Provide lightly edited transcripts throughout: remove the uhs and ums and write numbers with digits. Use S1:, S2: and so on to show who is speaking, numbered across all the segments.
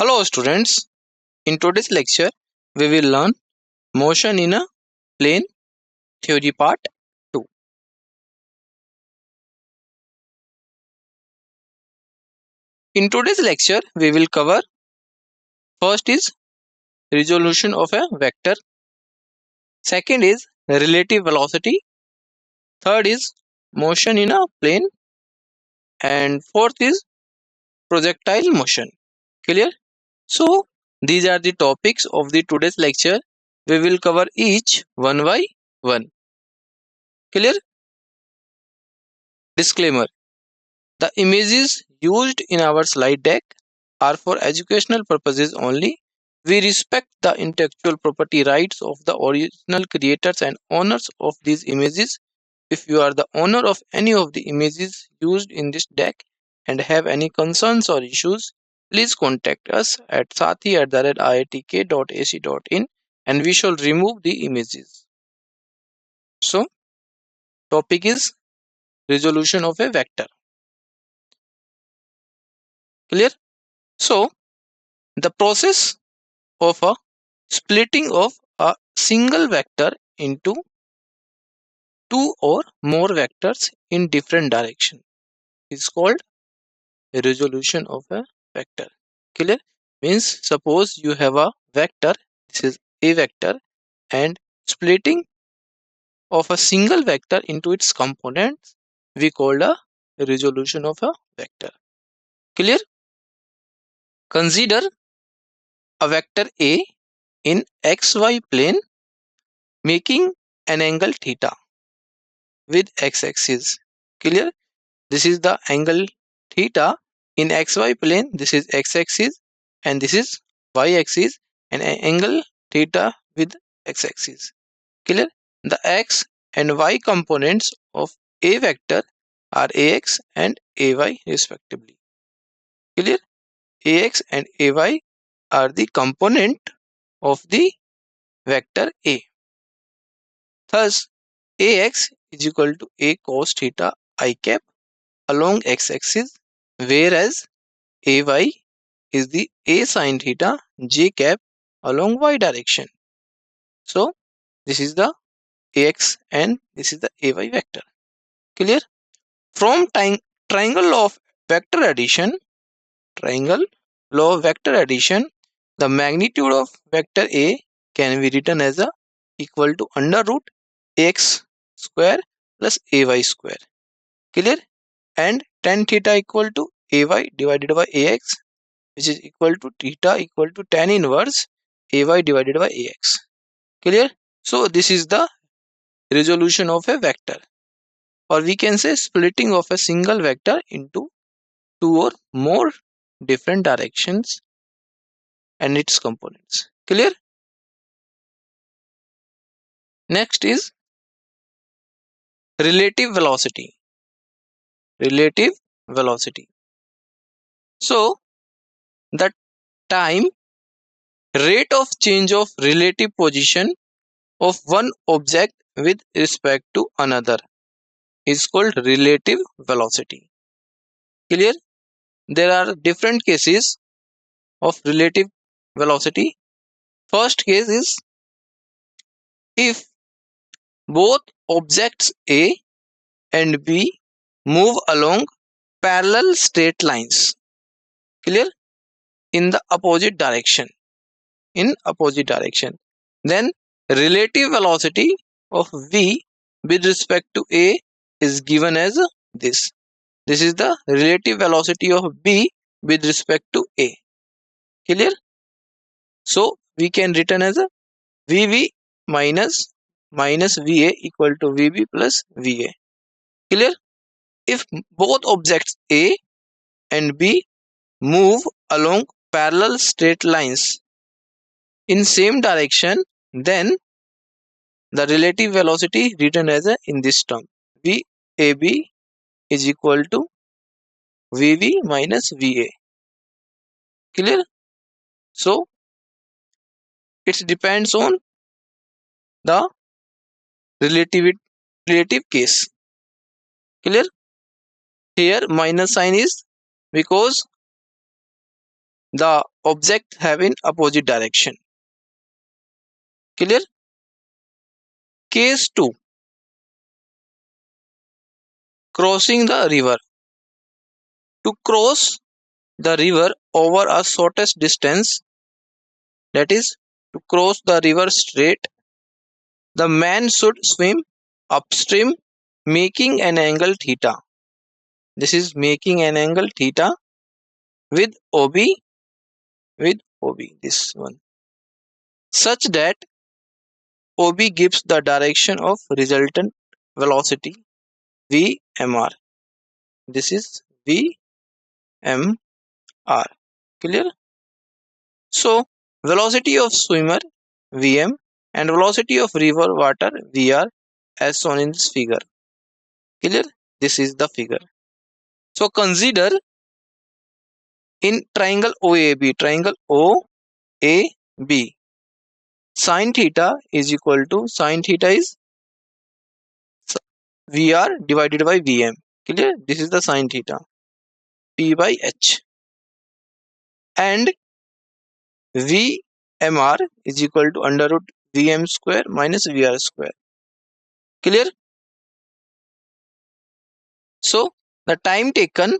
S1: Hello students, in today's lecture we will learn motion in a plane theory part 2. In today's lecture we will cover first is resolution of a vector, second is relative velocity, third is motion in a plane, and fourth is projectile motion. Clear? So these are the topics of the today's lecture. We will cover each one by one. Clear? Disclaimer: the images used in our slide deck are for educational purposes only. We respect the intellectual property rights of the original creators and owners of these images. If you are the owner of any of the images used in this deck and have any concerns or issues, please contact us at sathi@iitk.ac.in and we shall remove the images. So, topic is resolution of a vector. Clear? So, the process of a splitting of a single vector into two or more vectors in different direction is called resolution of a vector. Clear? Means suppose you have a vector, this is a vector, and splitting of a single vector into its components we call a resolution of a vector. Clear? Consider a vector A in xy plane making an angle theta with x-axis. Clear? This is the angle theta in xy plane. This is x-axis and this is y-axis, and angle theta with x-axis. Clear? The x and y components of a vector are ax and ay respectively. Clear? Ax and ay are the component of the vector A. Thus, ax is equal to a cos theta I cap along x-axis, whereas ay is the a sin theta j cap along y direction. So this is the ax and this is the ay vector. Clear? From triangle law of vector addition, the magnitude of vector A can be written as a equal to under root x square plus ay square. Clear? And tan theta equal to ay divided by ax, which is equal to theta equal to tan inverse ay divided by ax. Clear? So this is the resolution of a vector, or we can say splitting of a single vector into two or more different directions and its components. Clear? Next is relative velocity. Relative velocity. So the time rate of change of relative position of one object with respect to another is called relative velocity. Clear? There are different cases of relative velocity. First case is if both objects A and B move along parallel straight lines. Clear? In the opposite direction. Then relative velocity of V with respect to A is given as this. This is the relative velocity of B with respect to A. Clear? So we can written as a VV minus VA equal to VB plus VA. Clear? If both objects A and B move along parallel straight lines in same direction, then the relative velocity written as in this term VAB is equal to VV minus VA. Clear? So it depends on the relative case. Clear? Here minus sign is because the object have in opposite direction. Clear? Case 2. Crossing the river. To cross the river over a shortest distance, that is, to cross the river straight, the man should swim upstream, making an angle theta. This is making an angle theta with OB, this one, such that OB gives the direction of resultant velocity VMR. This is VMR. Clear? So, velocity of swimmer Vm and velocity of river water Vr as shown in this figure. Clear? This is the figure. So, consider in triangle OAB, sin theta is equal to, sin theta is Vr divided by Vm. Clear? This is the sin theta, P by H. And VMR is equal to under root Vm square minus Vr square. Clear? So, the time taken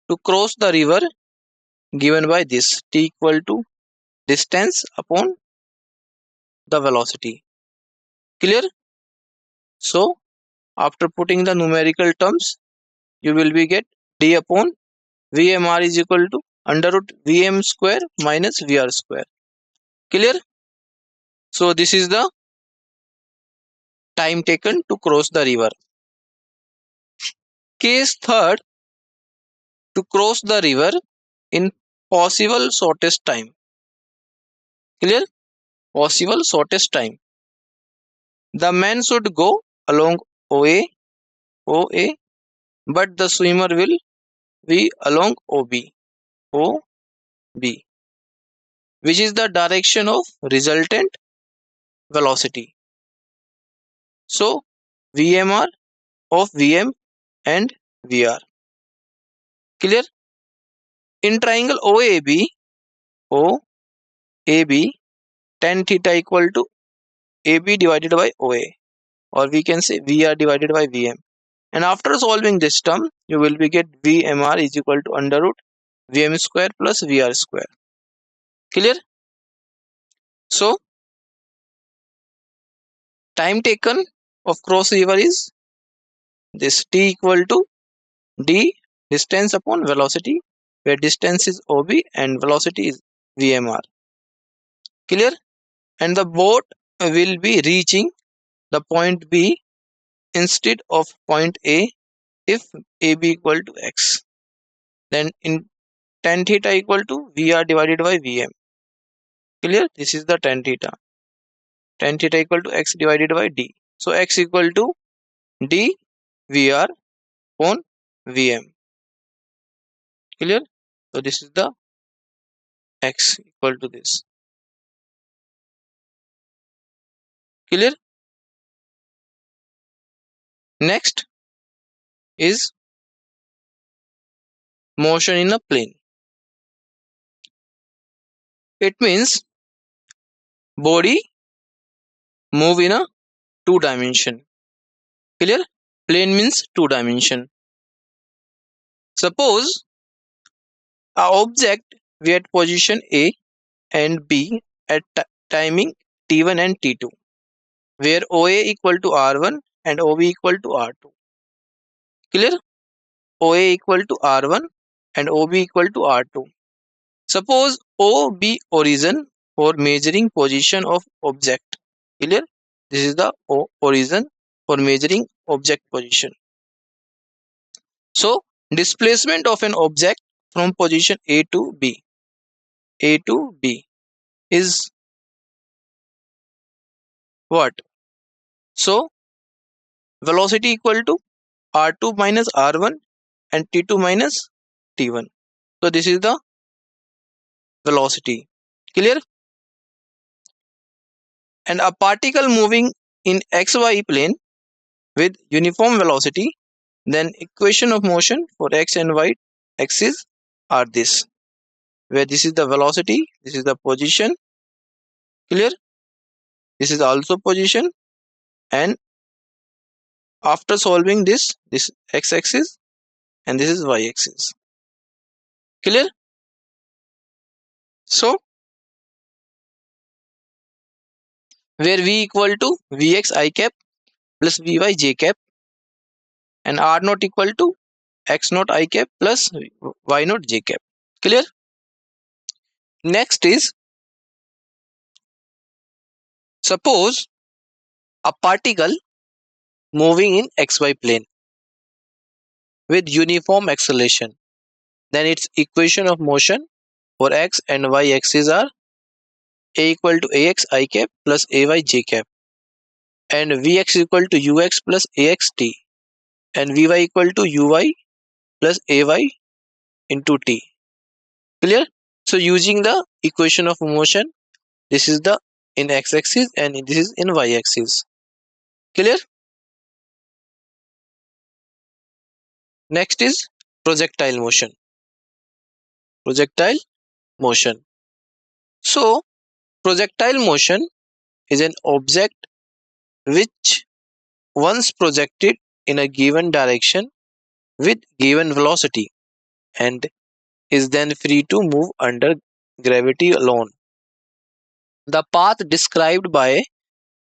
S1: to cross the river given by this, T equal to distance upon the velocity. Clear? So, after putting the numerical terms, you will be get D upon VMR is equal to under root Vm square minus Vr square. Clear? So, this is the time taken to cross the river. Case 3rd, to cross the river in possible shortest time. Clear? Possible shortest time. The man should go along OA, but the swimmer will be along OB, which is the direction of resultant velocity. So, VMR of Vm and Vr. Clear? In triangle OAB, tan theta equal to AB divided by OA, or we can say Vr divided by Vm. And after solving this term, you will be get VMR is equal to under root Vm square plus Vr square. Clear? So, time taken of cross river is this, T equal to D distance upon velocity, where distance is OB and velocity is VMR. Clear? And the boat will be reaching the point B instead of point A if AB equal to X. Then in tan theta equal to Vr divided by Vm. Clear? This is the tan theta. Tan theta equal to X divided by D. So X equal to D Vr upon Vm. Clear? So this is the X equal to this. Clear? Next is motion in a plane. It means body move in a 2-dimension. Clear? Plane means 2-dimension. Suppose a object we at position A and B at timing T1 and T2, where OA equal to R1 and OB equal to R2. Clear? OA equal to R1 and OB equal to R2. Suppose OB origin for measuring position of object. Clear? This is the origin for measuring object position. So, displacement of an object from position A to B is what? So, velocity equal to R2 minus R1 and T2 minus T1. So, this is the velocity. Clear? And a particle moving in XY plane with uniform velocity, then equation of motion for X and Y axis are this. where this is the velocity, this is the position. Clear? This is also position, and after solving this x-axis and this is y-axis. Clear? So where v equal to vx I cap plus vy j cap and r naught equal to x naught I cap plus y naught j cap. Clear? Next is, suppose a particle moving in xy plane with uniform acceleration, then its equation of motion for x and y axis are a equal to ax I cap plus ay j cap and vx equal to ux plus ax t and vy equal to uy plus ay into t. Clear? So using the equation of motion, this is the in x-axis and this is in y-axis. Clear? Next is projectile motion. Projectile motion. So projectile motion is an object which once projected in a given direction with given velocity and is then free to move under gravity alone. The path described by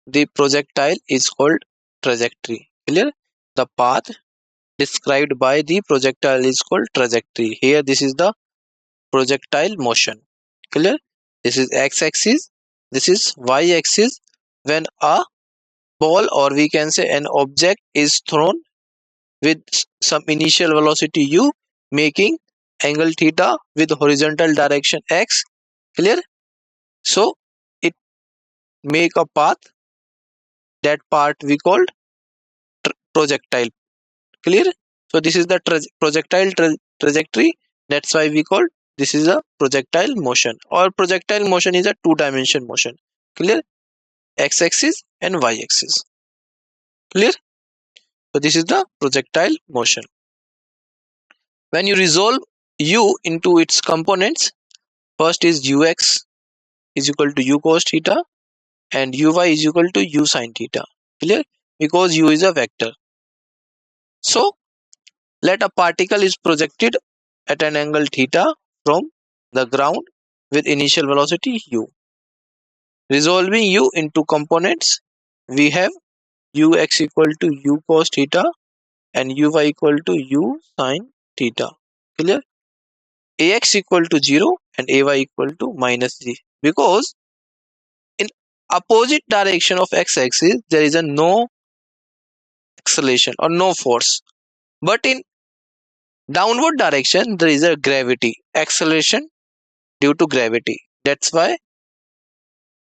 S1: the projectile is called trajectory. Clear? The path described by the projectile is called trajectory. Here this is the projectile motion. Clear? This is x-axis, this is y-axis. When a ball, or we can say an object, is thrown with some initial velocity u, making angle theta with horizontal direction x. Clear? So it make a path, that part we called projectile. Clear? So this is the projectile trajectory. That's why we call this is a projectile motion, or projectile motion is a two-dimension motion. Clear? X-axis and y-axis. Clear? So this is the projectile motion. When you resolve u into its components, first is ux is equal to u cos theta and uy is equal to u sin theta. Clear? Because u is a vector. So let a particle is projected at an angle theta from the ground with initial velocity u. Resolving u into components, we have ux equal to u cos theta and uy equal to u sin theta. Clear? Ax equal to 0 and ay equal to minus g, because in opposite direction of x-axis there is a no acceleration or no force, but in downward direction there is a gravity acceleration due to gravity. That's why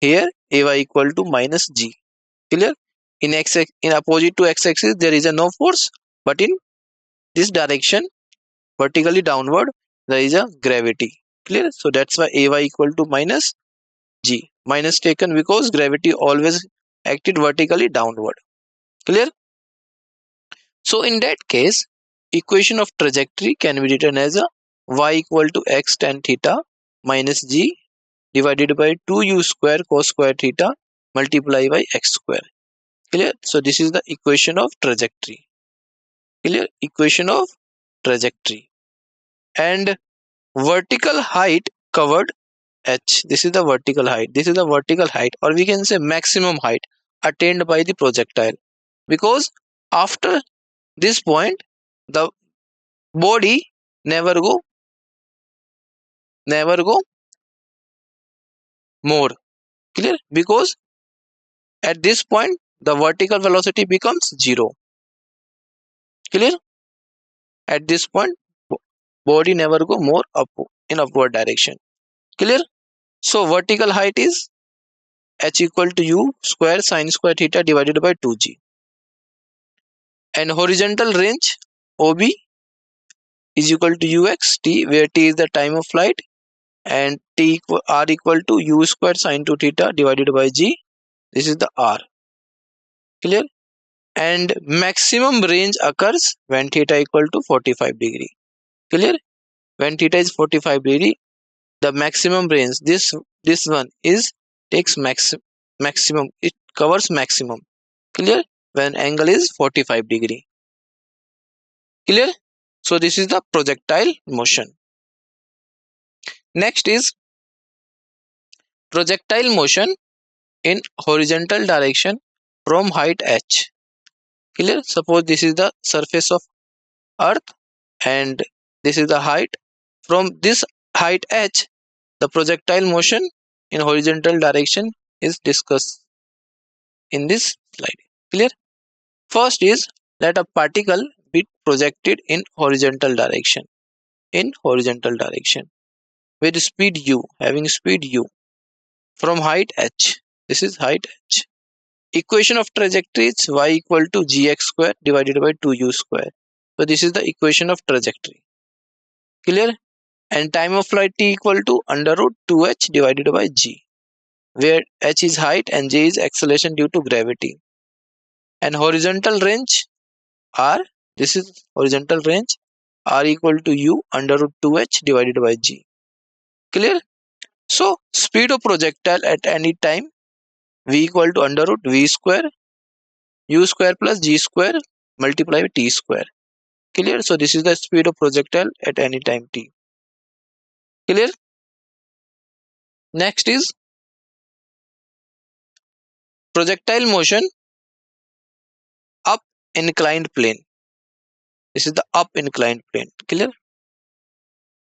S1: here ay equal to minus g. Clear? In opposite to x-axis there is a no force, but in this direction vertically downward there is a gravity. Clear? So that's why ay equal to minus g. Minus taken because gravity always acted vertically downward. Clear? So in that case, equation of trajectory can be written as a y equal to x tan theta minus g divided by 2u square cos square theta multiply by x square. Clear? So this is the equation of trajectory. Clear? Equation of trajectory. And vertical height covered h. This is the vertical height. This is the vertical height, or we can say maximum height attained by the projectile. Because after this point, the body never go more. Clear? Because at this point the vertical velocity becomes 0. Clear? At this point body never go more up in upward direction. Clear? So vertical height is h equal to u square sin square theta divided by 2g, and horizontal range OB is equal to ux t, where t is the time of flight, and r equal to u square sin 2 theta divided by g. This is the r. Clear? And maximum range occurs when theta equal to 45 degree. Clear? When theta is 45 degree, the maximum range. This one is takes maximum. It covers maximum. Clear? When angle is 45 degree. Clear? So this is the projectile motion. Next is projectile motion in horizontal direction from height h. Clear? Suppose this is the surface of earth and this is the height. From this height h, the projectile motion in horizontal direction is discussed in this slide. Clear? First is, let a particle be projected in horizontal direction. In horizontal direction with speed u, having speed u from height h. This is height h. Equation of trajectory is y equal to gx square divided by 2u square. So this is the equation of trajectory. Clear? And time of flight t equal to under root 2h divided by g, where h is height and g is acceleration due to gravity. And horizontal range r, this is horizontal range, r equal to u under root 2h divided by g. Clear? So speed of projectile at any time v equal to under root v square u square plus g square multiplied by t square. Clear? So this is the speed of projectile at any time t. Clear? Next is projectile motion up inclined plane. This is the up inclined plane. Clear?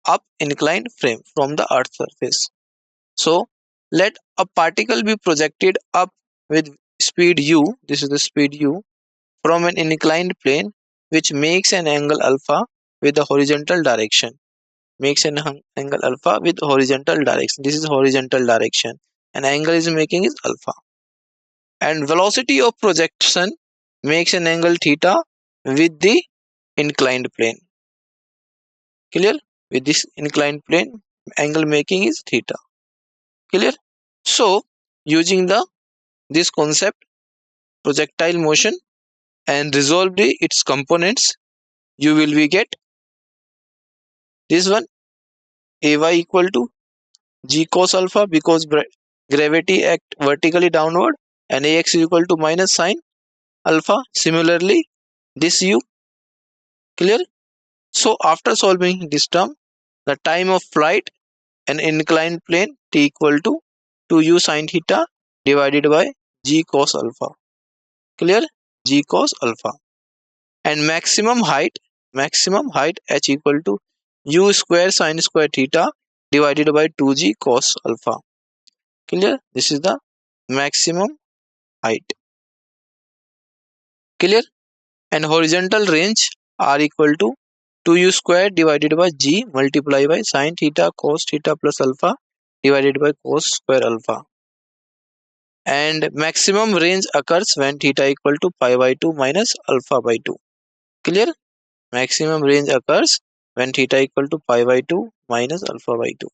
S1: Up inclined frame from the earth surface. So let a particle be projected up with speed u. This is the speed u from an inclined plane which makes an angle alpha with the horizontal direction. Makes an angle alpha with horizontal direction. This is horizontal direction. And angle is making is alpha. And velocity of projection makes an angle theta with the inclined plane. Clear? With this inclined plane, angle making is theta. Clear? So using this concept, projectile motion, and resolve its components, you will be get this one, ay equal to g cos alpha because gravity act vertically downward, and ax is equal to minus sine alpha. Similarly, this u. Clear? So after solving this term, the time of flight and inclined plane t equal to 2u sine theta divided by g cos alpha. Clear? G cos alpha. And maximum height h equal to u square sine square theta divided by 2g cos alpha. Clear? This is the maximum height. Clear? And horizontal range r equal to 2u square divided by g multiplied by sine theta cos theta plus alpha divided by cos square alpha. And maximum range occurs when theta equal to pi by 2 minus alpha by 2. Clear? Maximum range occurs when theta equal to pi by 2 minus alpha by 2.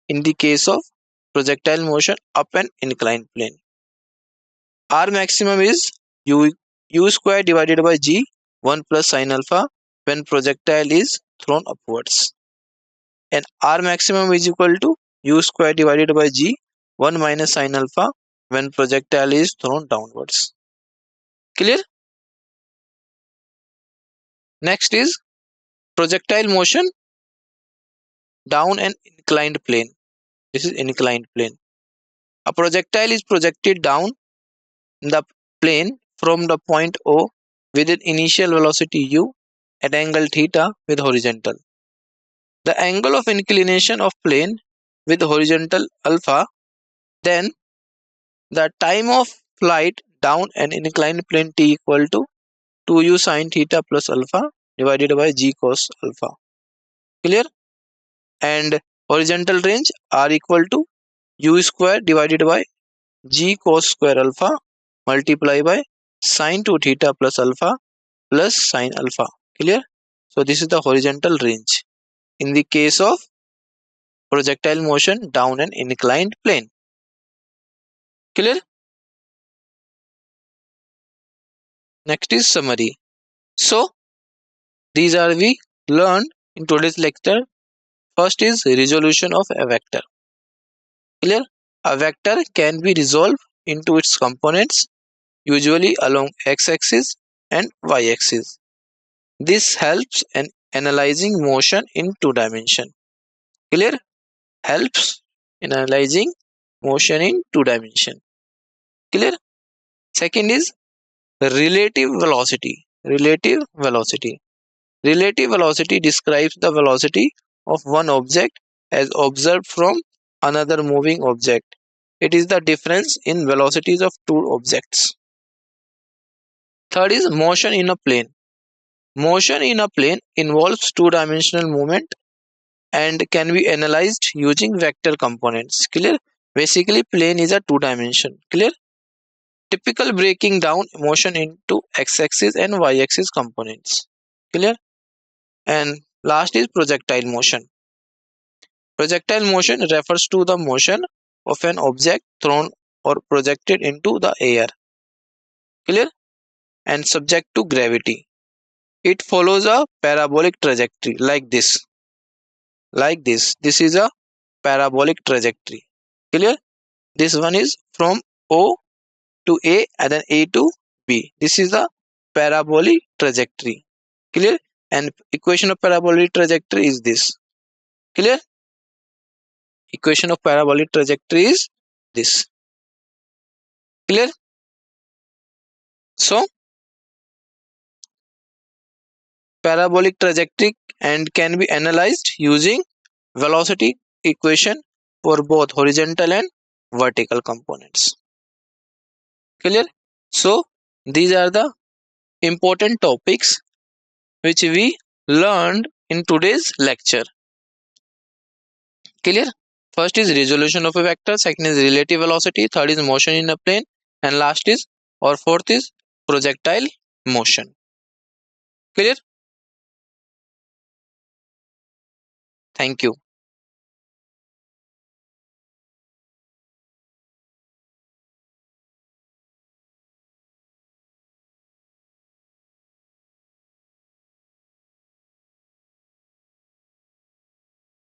S1: In the case of projectile motion up an inclined plane. R maximum is u square divided by g 1 plus sine alpha when projectile is thrown upwards. And R maximum is equal to u square divided by g 1 minus sine alpha when projectile is thrown downwards. Clear? Next is projectile motion down an inclined plane. This is inclined plane. A projectile is projected down the plane from the point O with an initial velocity u at angle theta with horizontal. The angle of inclination of plane with horizontal alpha, then the time of flight down an inclined plane t equal to 2u sine theta plus alpha divided by g cos alpha. Clear? And horizontal range r equal to u square divided by g cos square alpha multiplied by sine 2 theta plus alpha plus sine alpha. Clear? So this is the horizontal range in the case of projectile motion down an inclined plane. Clear? Next is summary. So these are we learned in today's lecture. First is resolution of a vector. Clear? A vector can be resolved into its components, usually along x-axis and y-axis. This helps in analyzing motion in two dimension. Clear? Helps in analyzing motion in two dimension. Clear? Second is relative velocity. Relative velocity. Relative velocity describes the velocity of one object as observed from another moving object. It is the difference in velocities of two objects. Third is motion in a plane. Motion in a plane involves two-dimensional movement and can be analyzed using vector components. Clear? Basically, plane is a two-dimension. Clear? Typical breaking down motion into x-axis and y-axis components. Clear? And last is projectile motion. Projectile motion refers to the motion of an object thrown or projected into the air. Clear? And subject to gravity. It follows a parabolic trajectory like this. Like this. This is a parabolic trajectory. Clear? This one is from O to A and then A to B. This is the parabolic trajectory. Clear? And equation of parabolic trajectory is this. Clear? Equation of parabolic trajectory is this. Clear? So, parabolic trajectory and can be analyzed using velocity equation for both horizontal and vertical components. Clear? So, these are the important topics which we learned in today's lecture. Clear? First is resolution of a vector, second is relative velocity, third is motion in a plane, and last is or fourth is projectile motion. Clear? Thank you.